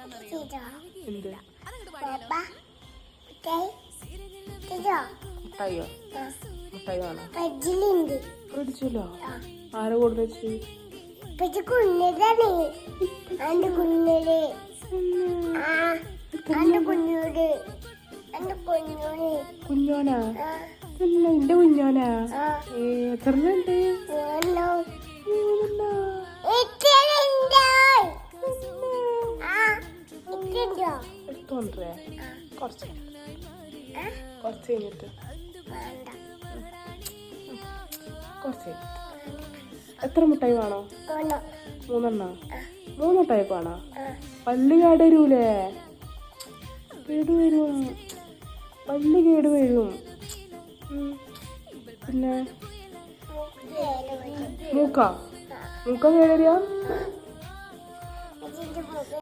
എന്ത് മുട്ടായിയോ? മുട്ടായി വേണോ? ഫ്രിഡ്ജിലോ? ആരെ കൊടുത്തു? കുഞ്ഞോനാ? എന്റെ കുഞ്ഞോനാ? എത്രണ്ട്? എടുത്തോണ്ടേ കുറച്ച് കഴിഞ്ഞിട്ട് കുറച്ച് എത്ര മുട്ടായി വേണോ? 3 മുട്ടായി വേണോ? പല്ല് കേടുവരൂലേ? കേടുവരും, പല്ല് കേടുവരും. പിന്നെ മൂക്ക കേടുവരിക?